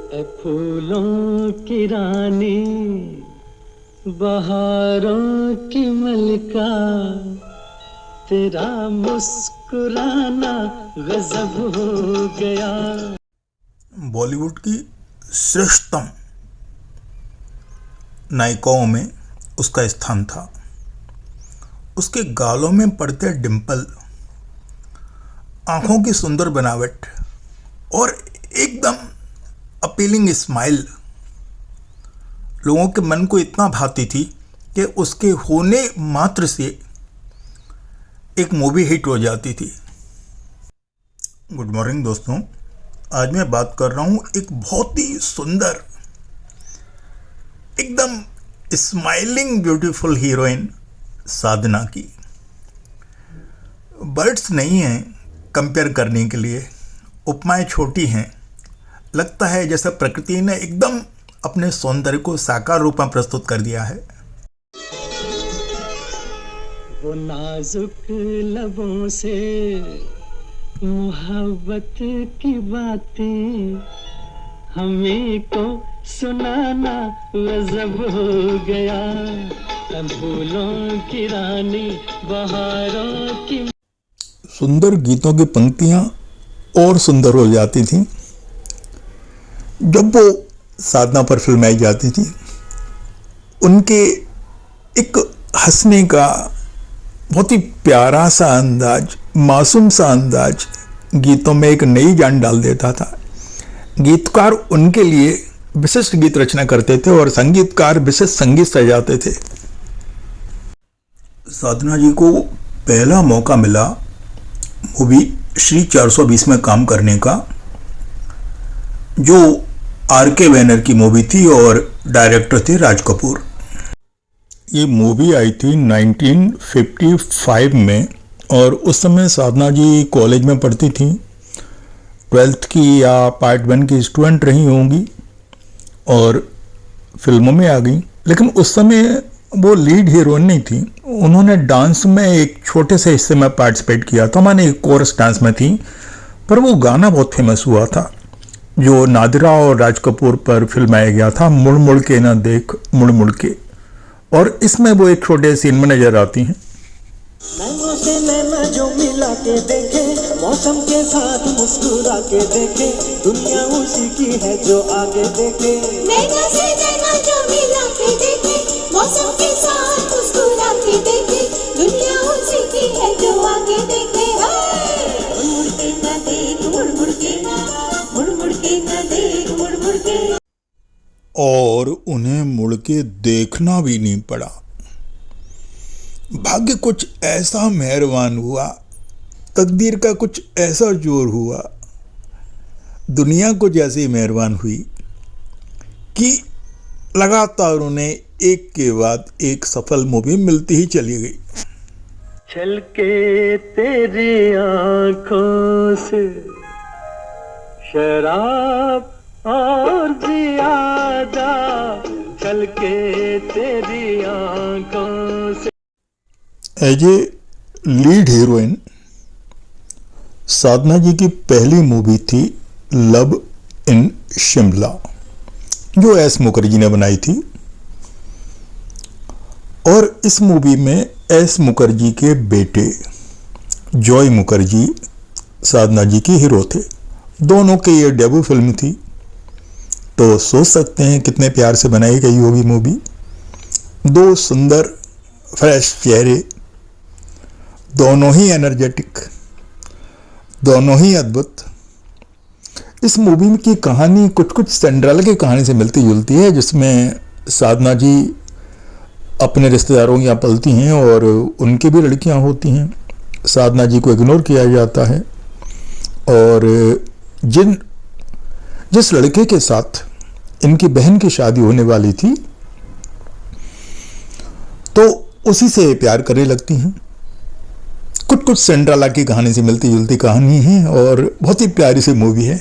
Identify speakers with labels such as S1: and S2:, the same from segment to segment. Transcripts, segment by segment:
S1: ए फूलों की रानी, बहारों की मलिका, तेरा मुस्कुराना गजब हो गया।
S2: बॉलीवुड की श्रेष्ठतम नायिकाओं में उसका स्थान था। उसके गालों में पड़ते डिंपल, आंखों की सुंदर बनावट और एकदम अपीलिंग स्माइल लोगों के मन को इतना भाती थी कि उसके होने मात्र से एक मूवी हिट हो जाती थी। गुड मॉर्निंग दोस्तों, आज मैं बात कर रहा हूँ एक बहुत ही सुंदर, एकदम स्माइलिंग ब्यूटीफुल हीरोइन साधना की। वर्ड्स नहीं हैं कंपेयर करने के लिए, उपमाएं छोटी हैं। लगता है जैसे प्रकृति ने एकदम अपने सौंदर्य को साकार रूप में प्रस्तुत कर दिया है।
S1: वो नाजुक लबों से मोहब्बत की बातें हमें को सुनाना गजब हो गया। फूलों की रानी, बहारों की।
S2: सुंदर गीतों की पंक्तियां और सुंदर हो जाती थीं जब वो साधना पर फिल्माई जाती थी। उनके एक हंसने का बहुत ही प्यारा सा अंदाज, मासूम सा अंदाज गीतों में एक नई जान डाल देता था। गीतकार उनके लिए विशिष्ट गीत रचना करते थे और संगीतकार विशिष्ट संगीत सजाते थे। साधना जी को पहला मौका मिला मूवी श्री 420 में काम करने का, जो आर.के. बैनर की मूवी थी और डायरेक्टर थे राज कपूर। ये मूवी आई थी 1955 में और उस समय साधना जी कॉलेज में पढ़ती थी। 12th की या पार्ट 1 की स्टूडेंट रही होंगी और फिल्मों में आ गई। लेकिन उस समय वो लीड हीरोइन नहीं थी। उन्होंने डांस में एक छोटे से हिस्से में पार्टिसिपेट किया था, माने एक कोरस डांस में थी, पर वो गाना बहुत फेमस हुआ था जो नादिरा और राज कपूर पर फिल्माया गया था, मुड़ मुड़ के ना देख मुड़ मुड़ के। और इसमें वो एक छोटे सीन में नजर आती हैं।
S1: नैनों से नैना जो मिला के देखे, मौसम के साथ मुस्कुरा के देखे, दुनिया उसी की है जो आगे देखे।
S3: नैना से नैना जो मिला के देखे, मौसम के साथ मुस्कुरा के देखे, दुनिया उसी की है जो आगे देखे। मुड़ के ना देख मुड़ मुड़ के, मुड़ मुड़ के ना देख मुड़ मुड़ के।
S2: और उन्हें मुड़ के देखना भी नहीं पड़ा। भाग्य कुछ ऐसा मेहरबान हुआ, तकदीर का कुछ ऐसा जोर हुआ, दुनिया कुछ ऐसी मेहरबान हुई कि लगातार उन्हें एक के बाद एक सफल मूवी मिलती ही चली गई।
S1: छलके तेरी आंखों से शराब और जियादा, छलके तेरी आंखों से।
S2: एज ए लीड हीरोइन साधना जी की पहली मूवी थी लव इन शिमला, जो एस मुखर्जी ने बनाई थी। और इस मूवी में एस मुखर्जी के बेटे जॉय मुखर्जी साधना जी की हीरो थे। दोनों की ये डेब्यू फिल्म थी, तो सोच सकते हैं कितने प्यार से बनाई गई होगी मूवी। दो सुंदर फ्रेश चेहरे, दोनों ही एनर्जेटिक, दोनों ही अद्भुत। इस मूवी की कहानी कुछ कुछ सिंड्रेला की कहानी से मिलती जुलती है, जिसमें साधना जी अपने रिश्तेदारों यहाँ पलती हैं और उनकी भी लड़कियाँ होती हैं। साधना जी को इग्नोर किया जाता है और जिस लड़के के साथ इनकी बहन की शादी होने वाली थी, तो उसी से प्यार करने लगती हैं। कुछ कुछ सिंड्रेला की कहानी से मिलती जुलती कहानी है और बहुत ही प्यारी सी मूवी है।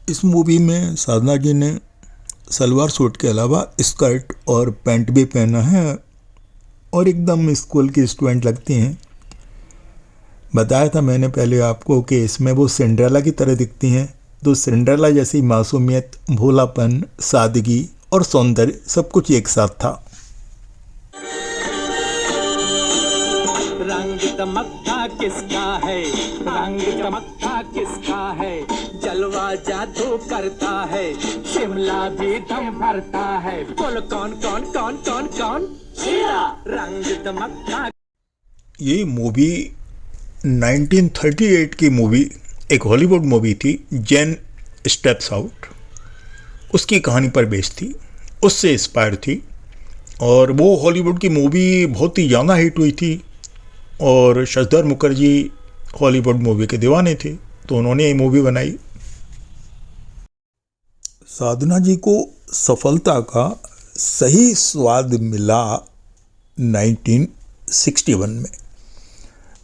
S2: इस मूवी में साधना जी ने सलवार सूट के अलावा स्कर्ट और पैंट भी पहना है और एकदम स्कूल की स्टूडेंट लगती हैं। बताया था मैंने पहले आपको कि इसमें वो सिंड्रेला की तरह दिखती हैं, तो सिंड्रेला जैसी मासूमियत, भोलापन, सादगी और सौंदर्य सब कुछ एक साथ था।
S4: रंग चमकता किसका है, रंग चमकता किसका है, जलवा जादू करता है, शिमला भी दम भरता है, बोल कौन कौन कौन कौन कौन, हीरा रंग चमकता।
S2: ये मूवी 1938 की मूवी, एक हॉलीवुड मूवी थी, जेन स्टेप्स आउट, उसकी कहानी पर बेस्ड थी, उससे इंस्पायर थी। और वो हॉलीवुड की मूवी बहुत ही ज़्यादा हिट हुई थी और शशिधर मुखर्जी हॉलीवुड मूवी के दीवाने थे, तो उन्होंने ये मूवी बनाई। साधना जी को सफलता का सही स्वाद मिला 1961 में,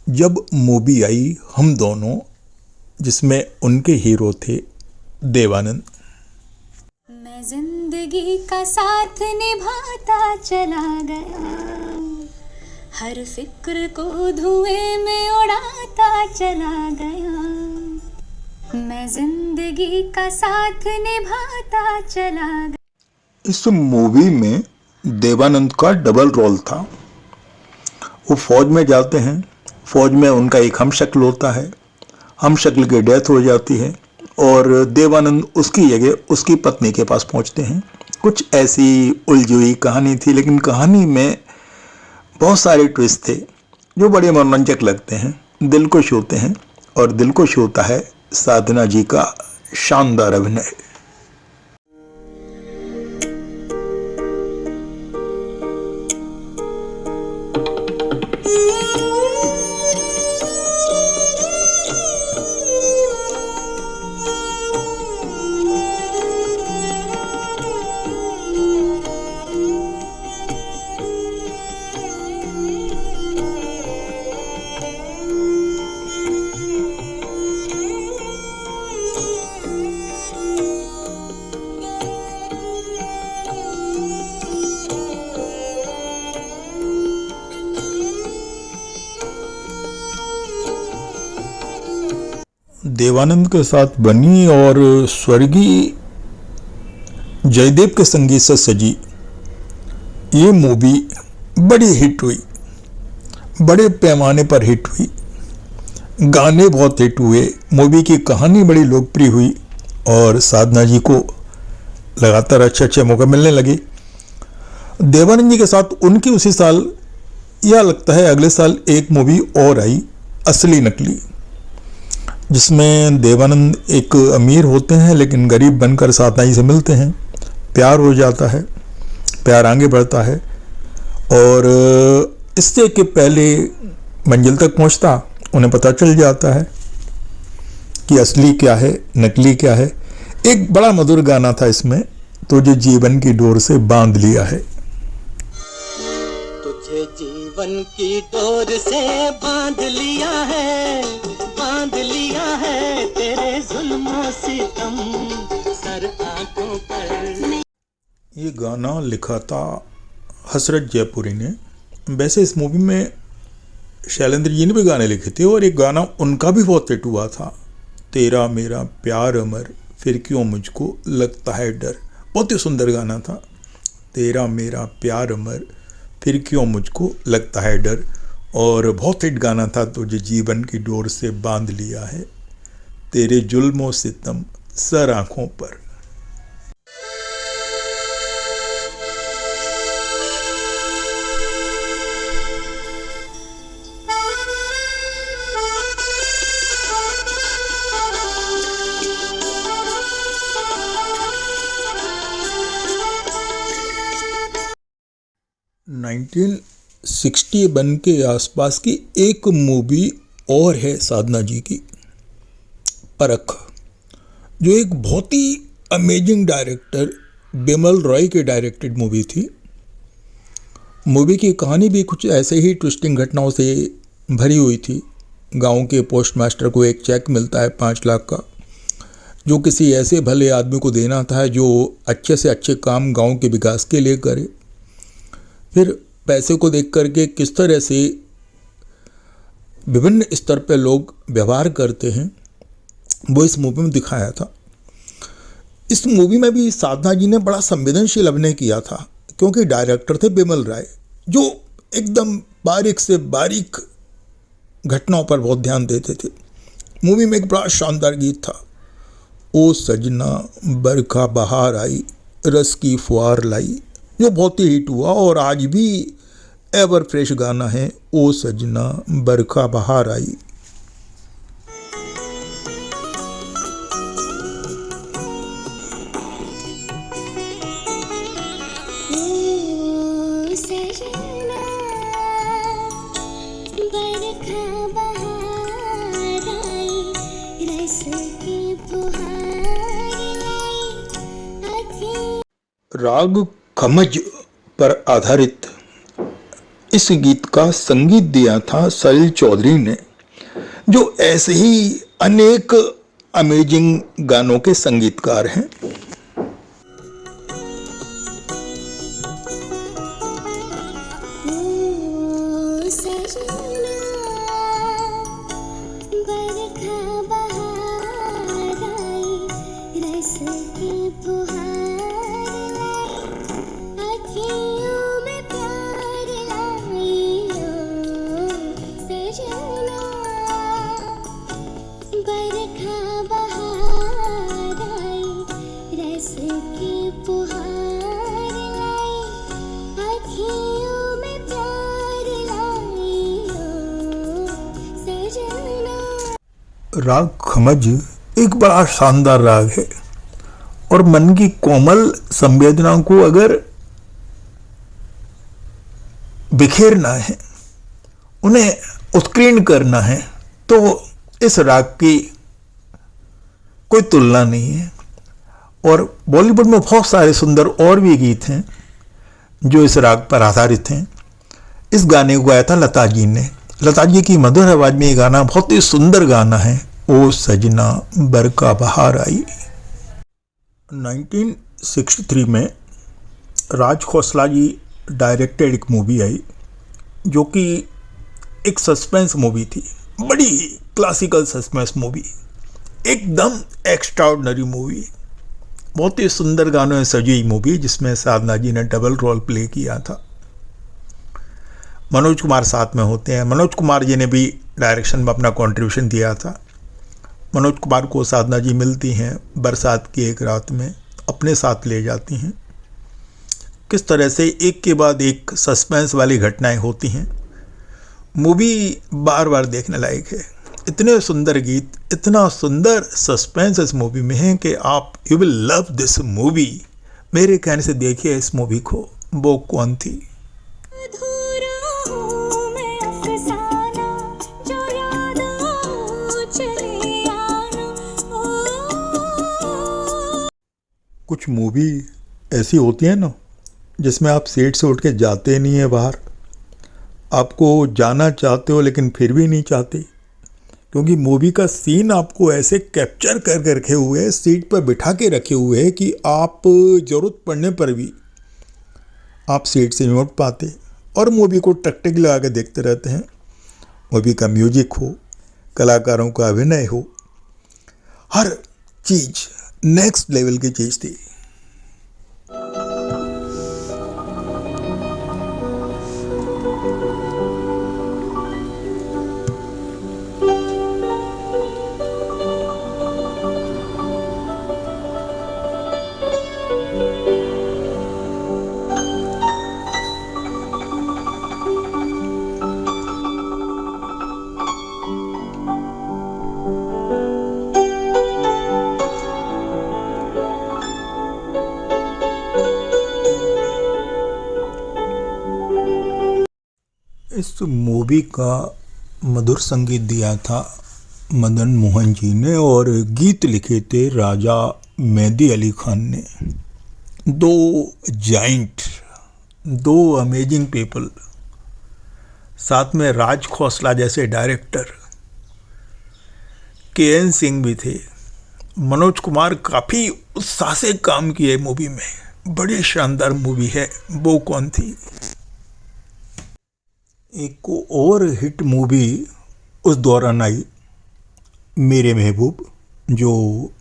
S2: जब मूवी आई हम दोनों, जिसमें उनके हीरो थे देवानंद।
S3: मैं जिंदगी का साथ निभाता चला गया, हर फिक्र को धुएं में उड़ाता चला गया, मैं जिंदगी का साथ निभाता चला गया।
S2: इस मूवी में देवानंद का डबल रोल था। वो फौज में जाते हैं, फौज में उनका एक हमशक्ल होता है, हमशक्ल की डेथ हो जाती है और देवानंद उसकी जगह उसकी पत्नी के पास पहुंचते हैं। कुछ ऐसी उलझी हुई कहानी थी, लेकिन कहानी में बहुत सारे ट्विस्ट थे जो बड़े मनोरंजक लगते हैं, दिल को छूते हैं, और दिल को छूता है साधना जी का शानदार अभिनय। देवानंद के साथ बनी और स्वर्गीय जयदेव के संगीत से सजी ये मूवी बड़ी हिट हुई, बड़े पैमाने पर हिट हुई, गाने बहुत हिट हुए, मूवी की कहानी बड़ी लोकप्रिय हुई और साधना जी को लगातार अच्छे अच्छे मौके मिलने लगे। देवानंद जी के साथ उनकी उसी साल या लगता है अगले साल एक मूवी और आई, असली नकली, जिसमें देवानंद एक अमीर होते हैं लेकिन गरीब बनकर साधना जी से मिलते हैं, प्यार हो जाता है, प्यार आगे बढ़ता है और इससे कि पहले मंजिल तक पहुंचता उन्हें पता चल जाता है कि असली क्या है, नकली क्या है। एक बड़ा मधुर गाना था इसमें, तुझे जीवन की डोर से बांध लिया है।
S1: तुझे जीवन की डोर से बांध लिया है, बांध लिया है, तेरे जुल्मों सितम सर आंखों पर।
S2: ये गाना लिखा था हसरत जयपुरी ने। वैसे इस मूवी में शैलेंद्र जी ने भी गाने लिखे थे और एक गाना उनका भी बहुत हिट हुआ था, तेरा मेरा प्यार अमर फिर क्यों मुझको लगता है डर। बहुत ही सुंदर गाना था, तेरा मेरा प्यार अमर फिर क्यों मुझको लगता है डर, और बहुत हिट गाना था, तुझे जीवन की डोर से बांध लिया है, तेरे जुल्मों सितम सर आंखों पर। नाइनटीन 61 के आसपास की एक मूवी और है साधना जी की, परख, जो एक बहुत ही अमेजिंग डायरेक्टर बिमल रॉय के डायरेक्टेड मूवी थी। मूवी की कहानी भी कुछ ऐसे ही ट्विस्टिंग घटनाओं से भरी हुई थी। गांव के पोस्टमास्टर को एक चेक मिलता है 5 लाख का, जो किसी ऐसे भले आदमी को देना था जो अच्छे से अच्छे काम गांव के विकास के लिए करे। फिर पैसे को देख करके किस तरह से विभिन्न स्तर पर लोग व्यवहार करते हैं वो इस मूवी में दिखाया था। इस मूवी में भी साधना जी ने बड़ा संवेदनशील अभिनय किया था, क्योंकि डायरेक्टर थे बिमल राय, जो एकदम बारीक से बारीक घटनाओं पर बहुत ध्यान देते थे। मूवी में एक बड़ा शानदार गीत था, ओ सजना बरखा बहार आई रस की फुहार लाई, जो बहुत ही हिट हुआ और आज भी एवर फ्रेश गाना है, ओ सजना बरखा बहार आई। राग खमज पर आधारित इस गीत का संगीत दिया था सलील चौधरी ने, जो ऐसे ही अनेक अमेजिंग गानों के संगीतकार हैं। राग खमज एक बड़ा शानदार राग है और मन की कोमल संवेदनाओं को अगर बिखेरना है, उन्हें उत्कीर्ण करना है, तो इस राग की कोई तुलना नहीं है। और बॉलीवुड में बहुत सारे सुंदर और भी गीत हैं जो इस राग पर आधारित हैं। इस गाने को गाया था लता जी ने। लता जी की मधुर आवाज में ये गाना बहुत ही सुंदर गाना है, ओ सजना बरखा बहार आई। 1963 में राज खोसला जी डायरेक्टेड एक मूवी आई जो कि एक सस्पेंस मूवी थी, बड़ी क्लासिकल सस्पेंस मूवी, एकदम एक्स्ट्राऑर्डिनरी मूवी, बहुत ही सुंदर गानों से सजी मूवी, जिसमें साधना जी ने डबल रोल प्ले किया था। मनोज कुमार साथ में होते हैं। मनोज कुमार जी ने भी डायरेक्शन में अपना कंट्रीब्यूशन दिया था। मनोज कुमार को साधना जी मिलती हैं बरसात की एक रात में, अपने साथ ले जाती हैं। किस तरह से एक के बाद एक सस्पेंस वाली घटनाएं होती हैं। मूवी बार बार देखने लायक है। इतने सुंदर गीत, इतना सुंदर सस्पेंस इस मूवी में है कि आप you will love this movie. मेरे कहने से देखिए इस मूवी को। वो कौन थी? कुछ मूवी ऐसी होती है ना जिसमें आप सीट से उठ के जाते नहीं है बाहर, आपको जाना चाहते हो लेकिन फिर भी नहीं चाहते, क्योंकि मूवी का सीन आपको ऐसे कैप्चर करके रखे हुए है, सीट पर बिठा के रखे हुए है कि आप ज़रूरत पड़ने पर भी आप सीट से नहीं उठ पाते और मूवी को टकटक लगा के देखते रहते हैं। मूवी का म्यूजिक हो, कलाकारों का अभिनय हो, हर चीज़ नेक्स्ट लेवल की चीज़ थी। इस मूवी का मधुर संगीत दिया था मदन मोहन जी ने और गीत लिखे थे राजा मेहदी अली खान ने। दो जाइंट, दो अमेजिंग पीपल, साथ में राज खोसला जैसे डायरेक्टर, के एन सिंह भी थे मनोज कुमार काफ़ी उत्साह से काम किए मूवी में, बड़ी शानदार मूवी है। वो कौन थी? एक और हिट मूवी उस दौरान आई, मेरे महबूब, जो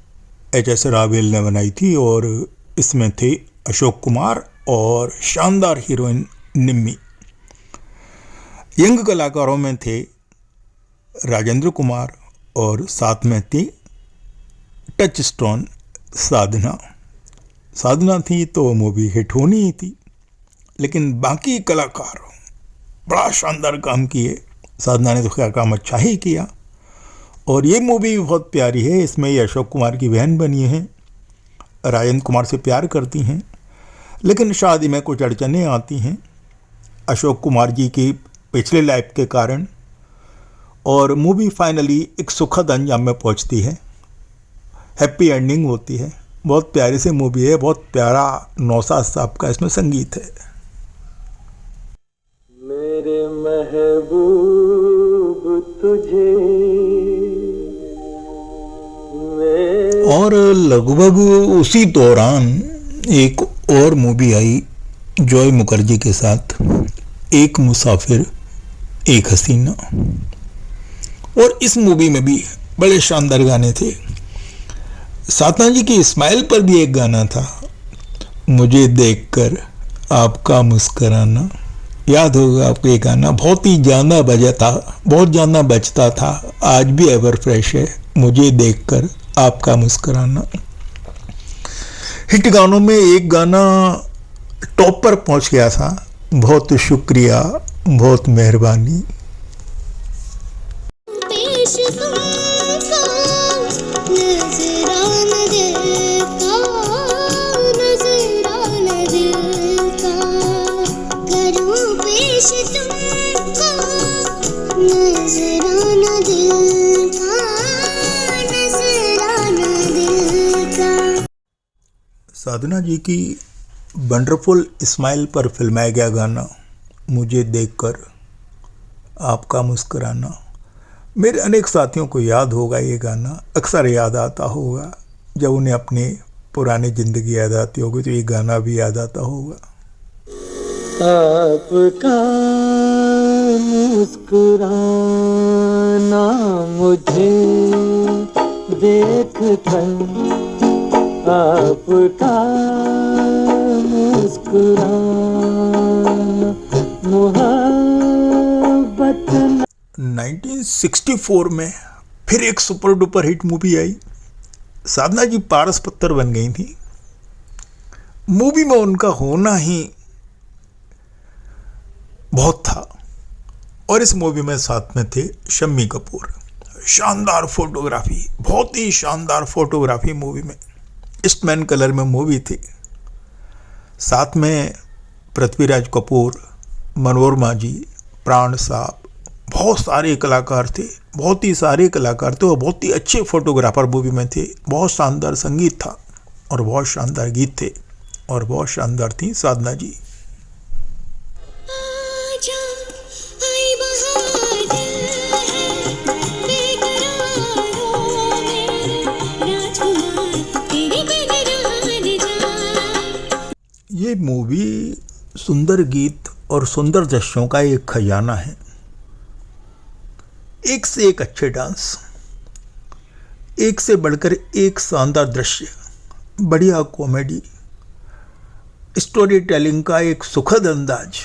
S2: एच.एस. रावेल ने बनाई थी, और इसमें थे अशोक कुमार और शानदार हीरोइन निम्मी। यंग कलाकारों में थे राजेंद्र कुमार और साथ में थी टच स्टोन साधना थी तो मूवी हिट होनी ही थी। लेकिन बाकी कलाकार बड़ा शानदार काम किए। साधना ने तो क्या काम अच्छा ही किया, और ये मूवी भी बहुत प्यारी है। इसमें ये अशोक कुमार की बहन बनी है, राजेंद्र कुमार से प्यार करती हैं, लेकिन शादी में कुछ अड़चनें आती हैं अशोक कुमार जी की पिछले लाइफ के कारण, और मूवी फाइनली एक सुखद अंजाम में पहुंचती है, हैप्पी एंडिंग होती है। बहुत प्यारी सी मूवी है, बहुत प्यारा नौशाद साहब का इसमें संगीत है।
S1: मेरे महबूब तुझे
S2: और लगभग उसी दौरान एक और मूवी आई जॉय मुखर्जी के साथ, एक मुसाफिर एक हसीना, और इस मूवी में भी बड़े शानदार गाने थे। साधना जी की स्माइल पर भी एक गाना था, मुझे देखकर आपका मुस्कुराना। याद होगा आपको ये गाना, बहुत ही ज़्यादा बजता था, आज भी एवर फ्रेश है, मुझे देखकर आपका मुस्कुराना। हिट गानों में एक गाना टॉप पर पहुंच गया था, बहुत शुक्रिया, बहुत मेहरबानी।
S3: पेश तुमको नजराना दिल का, नजराना दिल का, करूं पेश तुमको नजराना दिल का, नजराना दिल का।
S2: साधना जी की वंडरफुल स्माइल पर फिल्माया गया गाना मुझे देखकर आपका मुस्कुराना। मेरे अनेक साथियों को याद होगा ये गाना, अक्सर याद आता होगा जब उन्हें अपनी पुरानी ज़िंदगी याद आती होगी, तो ये गाना भी याद आता होगा।
S1: आपका मुस्कुराना मुझे देख कर, आपका मुस्कुराना मोहब्बत।
S2: 1964 में फिर एक सुपर डुपर हिट मूवी आई, साधना जी पारस पत्थर बन गई थी। मूवी में उनका होना ही बहुत था, और इस मूवी में साथ में थे शम्मी कपूर। शानदार फोटोग्राफी, बहुत ही शानदार फोटोग्राफी मूवी में, ईस्टमैन कलर में मूवी थी। साथ में पृथ्वीराज कपूर, मनोरमा जी, प्राण साहब, बहुत सारे कलाकार थे, बहुत ही सारे कलाकार थे, और बहुत ही अच्छे फोटोग्राफर मूवी में थे। बहुत शानदार संगीत था, और बहुत शानदार गीत थे, और बहुत शानदार थी साधना जी।
S3: आजा आई बहार दिल है बेकरारों में, राजकुमार तेरे बिन रहा न जाए।
S2: ये मूवी सुंदर गीत और सुंदर दृश्यों का एक खजाना है। एक से एक अच्छे डांस, एक से बढ़कर एक शानदार दृश्य, बढ़िया कॉमेडी, स्टोरी टेलिंग का एक सुखद अंदाज।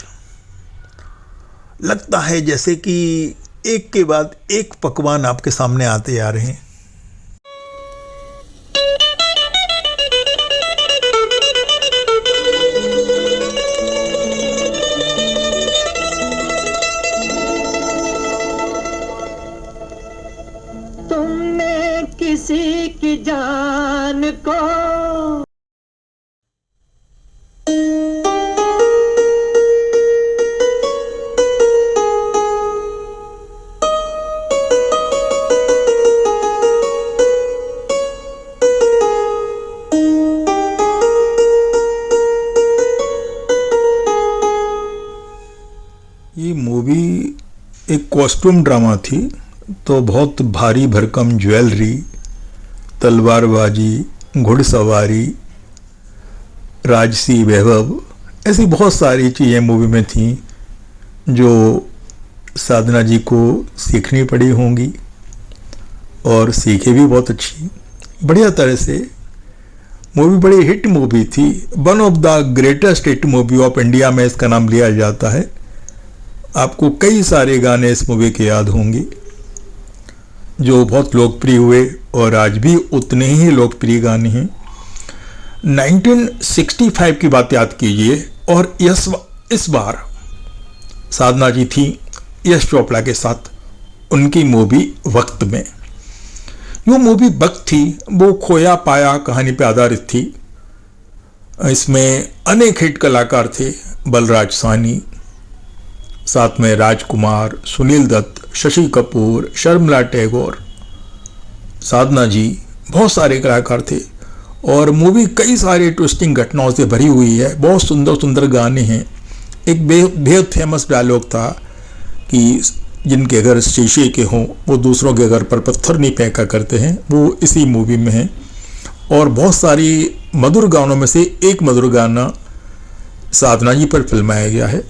S2: लगता है जैसे कि एक के बाद एक पकवान आपके सामने आते आ रहे हैं।
S1: तुमने किसी की जान को
S2: ये मूवी एक कॉस्ट्यूम ड्रामा थी, तो बहुत भारी भरकम ज्वेलरी तलवारबाजी, घुड़सवारी, राजसी वैभव, ऐसी बहुत सारी चीज़ें मूवी में थीं जो साधना जी को सीखनी पड़ी होंगी और सीखे भी बहुत अच्छी बढ़िया तरह से। मूवी बड़ी हिट मूवी थी, one of the greatest hit movie of India में इसका नाम लिया जाता है। आपको कई सारे गाने इस मूवी के याद होंगे जो बहुत लोकप्रिय हुए और आज भी उतने ही लोकप्रिय गाने हैं। 1965 की बात याद कीजिए और इस बार साधना जी थी यश चोपड़ा के साथ उनकी मूवी वक्त में। जो मूवी वक्त थी वो खोया पाया कहानी पर आधारित थी। इसमें अनेक हिट कलाकार थे, बलराज साहनी, साथ में राजकुमार, सुनील दत्त, शशि कपूर, शर्मिला टैगोर, साधना जी, बहुत सारे कलाकार थे और मूवी कई सारे ट्विस्टिंग घटनाओं से भरी हुई है। बहुत सुंदर सुंदर गाने हैं। एक बेहद फेमस डायलॉग था कि जिनके घर शीशे के हों वो दूसरों के घर पर पत्थर नहीं फेंका करते हैं, वो इसी मूवी में है। और बहुत सारी मधुर गानों में से एक मधुर गाना साधना जी पर फिल्माया गया है।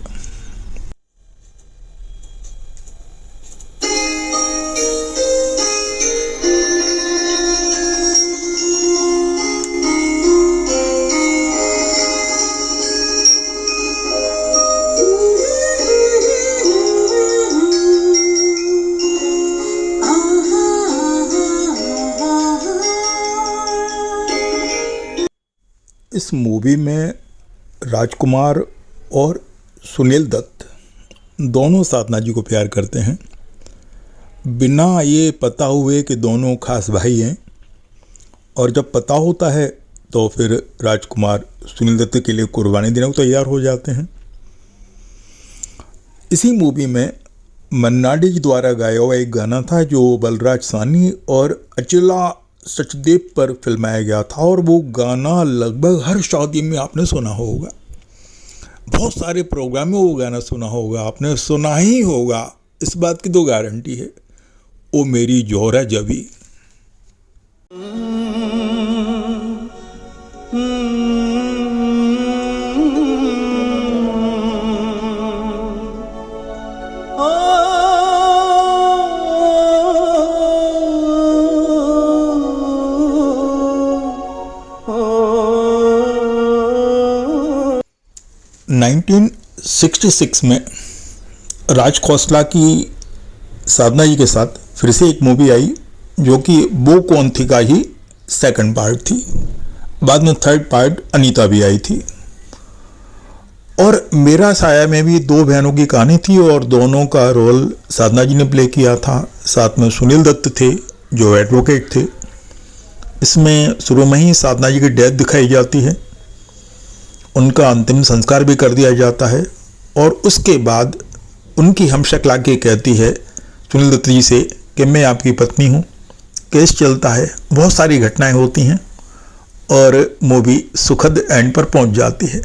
S2: इस मूवी में राजकुमार और सुनील दत्त दोनों साधना जी को प्यार करते हैं बिना ये पता हुए कि दोनों खास भाई हैं। और जब पता होता है तो फिर राजकुमार सुनील दत्त के लिए कुर्बानी देने को तैयार हो जाते हैं। इसी मूवी में मन्ना डे जी द्वारा गाया हुआ एक गाना था जो बलराज साहनी और अचला सचदेव पर फिल्माया गया था और वो गाना लगभग हर शादी में आपने सुना होगा, बहुत सारे प्रोग्राम में वो गाना सुना होगा, आपने सुना ही होगा, इस बात की तो गारंटी है। ओ मेरी जोहरा जबी। नाइनटीन 1966 में राज खोसला की साधना जी के साथ फिर से एक मूवी आई जो कि वो कौन थी का ही सेकंड पार्ट थी। बाद में थर्ड पार्ट अनीता भी आई थी। और मेरा साया में भी दो बहनों की कहानी थी और दोनों का रोल साधना जी ने प्ले किया था। साथ में सुनील दत्त थे जो एडवोकेट थे। इसमें शुरू में ही साधना जी की डेथ दिखाई जाती है, उनका अंतिम संस्कार भी कर दिया जाता है और उसके बाद उनकी हमशक्ला के कहती है सुनील दत्त जी से कि मैं आपकी पत्नी हूँ। केस चलता है, बहुत सारी घटनाएं होती हैं और मूवी सुखद एंड पर पहुंच जाती है।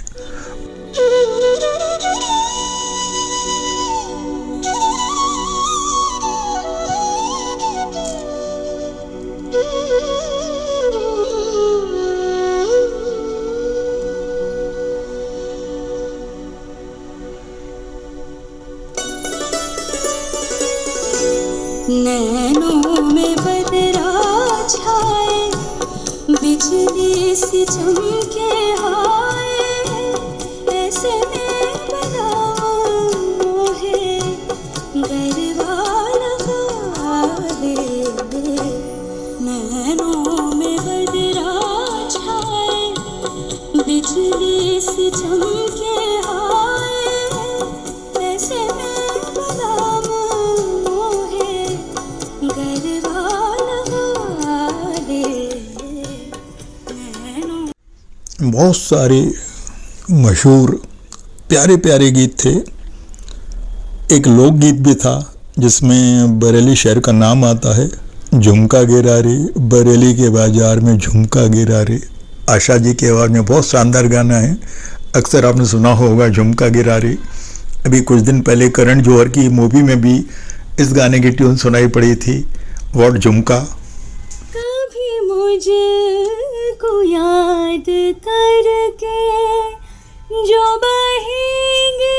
S3: नैनों में बदरा छाए, बिजली सी चमके हाय, ऐसे में बनाओ है गरबा लगा दे। नैनों में बदरा छाए, बिजली सी चमके हाय, ऐसे में
S2: बहुत सारे मशहूर प्यारे प्यारे गीत थे। एक लोकगीत भी था जिसमें बरेली शहर का नाम आता है, झुमका गिरा रे बरेली के बाजार में झुमका गिरा रे। आशा जी की आवाज़ में बहुत शानदार गाना है, अक्सर आपने सुना होगा झुमका गिरा रे। अभी कुछ दिन पहले करण जौहर की मूवी में भी इस गाने की ट्यून सुनाई पड़ी थी, व्हाट झुमका।
S3: कभी मुझको याद करके जो बहेंगे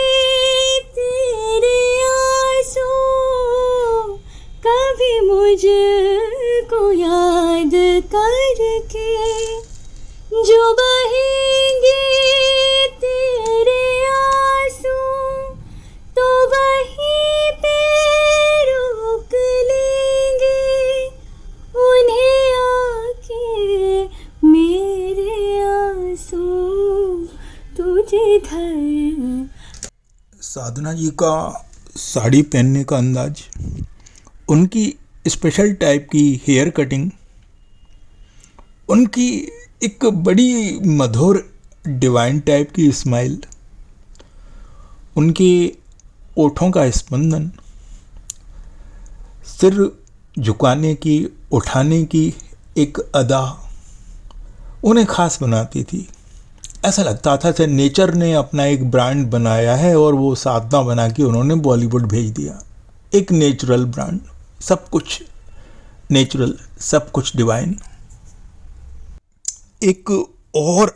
S3: तेरे आंसू, कभी मुझको याद करके जो बहेंगे तेरे आंसू, तो वहीं पे रोक लेंगे उन्हें आके मेरे आंसू तुझे धर।
S2: साधना जी का साड़ी पहनने का अंदाज, उनकी स्पेशल टाइप की हेयर कटिंग, उनकी एक बड़ी मधुर डिवाइन टाइप की स्माइल, उनके ओठों का स्पंदन, सिर झुकाने की, उठाने की एक अदा उन्हें खास बनाती थी। ऐसा लगता था कि नेचर ने अपना एक ब्रांड बनाया है और वो साधना बना के उन्होंने बॉलीवुड भेज दिया। एक नेचुरल ब्रांड, सब कुछ नेचुरल, सब कुछ डिवाइन। एक और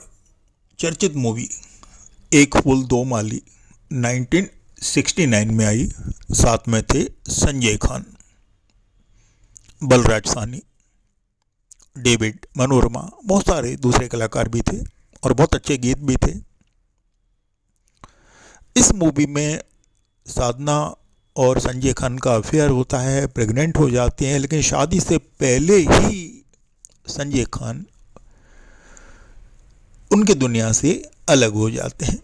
S2: चर्चित मूवी एक फूल दो माली 1969 में आई। साथ में थे संजय खान, बलराज साहनी, डेविड, मनोरमा, बहुत सारे दूसरे कलाकार भी थे और बहुत अच्छे गीत भी थे। इस मूवी में साधना और संजय खान का अफेयर होता है, प्रेग्नेंट हो जाते हैं, लेकिन शादी से पहले ही संजय खान उनके दुनिया से अलग हो जाते हैं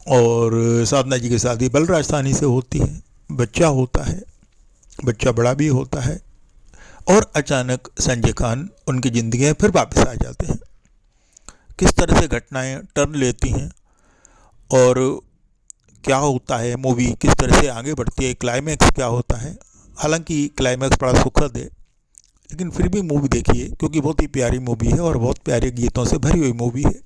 S2: और साधना जी की शादी बलराज साहनी से होती है। बच्चा होता है, बच्चा बड़ा भी होता है और अचानक संजय खान उनकी ज़िंदगी में फिर वापस आ जाते हैं। किस तरह से घटनाएं टर्न लेती हैं और क्या होता है, मूवी किस तरह से आगे बढ़ती है, क्लाइमैक्स क्या होता है। हालांकि क्लाइमैक्स बड़ा सुखद है, लेकिन फिर भी मूवी देखिए क्योंकि बहुत ही प्यारी मूवी है और बहुत प्यारे गीतों से भरी हुई मूवी है।